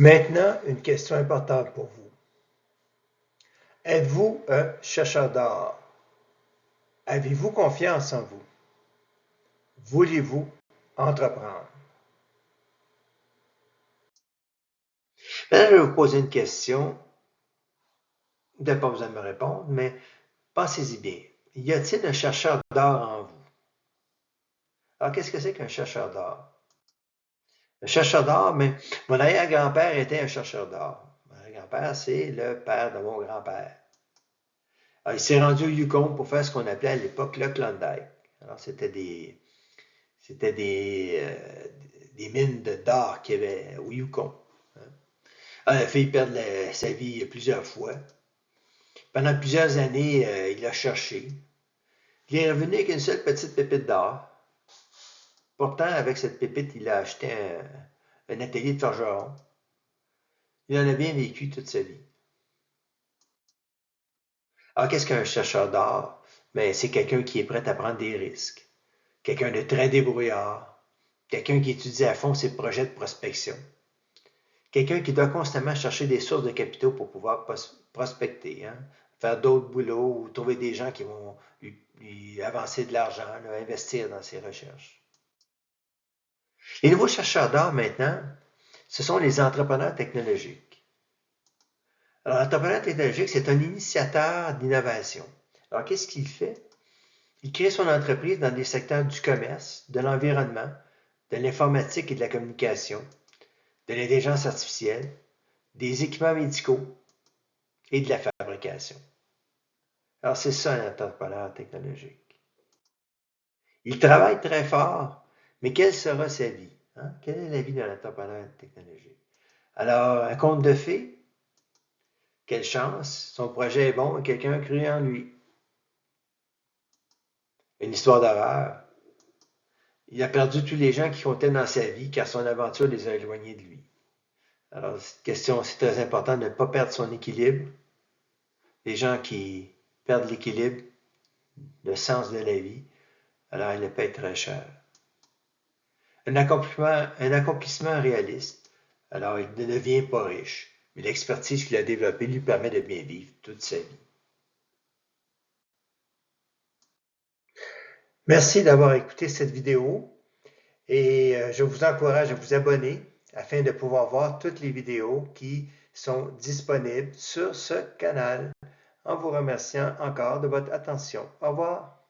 Maintenant, une question importante pour vous. Êtes-vous un chercheur d'or? Avez-vous confiance en vous? Voulez-vous entreprendre? Maintenant, je vais vous poser une question. Vous n'avez pas besoin de me répondre, mais pensez-y bien. Y a-t-il un chercheur d'or en vous? Alors, qu'est-ce que c'est qu'un chercheur d'or? Un chercheur d'or, mais mon arrière-grand-père était un chercheur d'or. Mon arrière-grand-père, c'est le père de mon grand-père. Alors, il s'est rendu au Yukon pour faire ce qu'on appelait à l'époque le Klondike. Alors, c'était des mines d'or qu'il y avait au Yukon. Alors, il a failli perdre sa vie plusieurs fois. Pendant plusieurs années, il a cherché. Il est revenu avec une seule petite pépite d'or. Pourtant, avec cette pépite, il a acheté un atelier de forgeron. Il en a bien vécu toute sa vie. Alors, qu'est-ce qu'un chercheur d'or? Ben, c'est quelqu'un qui est prêt à prendre des risques. Quelqu'un de très débrouillard. Quelqu'un qui étudie à fond ses projets de prospection. Quelqu'un qui doit constamment chercher des sources de capitaux pour pouvoir prospecter, hein? Faire d'autres boulots ou trouver des gens qui vont lui avancer de l'argent, investir dans ses recherches. Les nouveaux chercheurs d'or maintenant, ce sont les entrepreneurs technologiques. Alors, l'entrepreneur technologique, c'est un initiateur d'innovation. Alors, qu'est-ce qu'il fait? Il crée son entreprise dans des secteurs du commerce, de l'environnement, de l'informatique et de la communication, de l'intelligence artificielle, des équipements médicaux et de la fabrication. Alors, c'est ça un entrepreneur technologique. Il travaille très fort, mais quelle sera sa vie? Hein? Quelle est la vie d'un entrepreneur technologique? Alors, un conte de fées? Quelle chance! Son projet est bon et quelqu'un a cru en lui. Une histoire d'horreur. Il a perdu tous les gens qui comptaient dans sa vie car son aventure les a éloignés de lui. Alors, cette question, c'est très important de ne pas perdre son équilibre. Les gens qui perdent l'équilibre, le sens de la vie, alors il le paye très cher. Un accomplissement réaliste, alors il ne devient pas riche, mais l'expertise qu'il a développée lui permet de bien vivre toute sa vie. Merci d'avoir écouté cette vidéo et je vous encourage à vous abonner afin de pouvoir voir toutes les vidéos qui sont disponibles sur ce canal en vous remerciant encore de votre attention. Au revoir.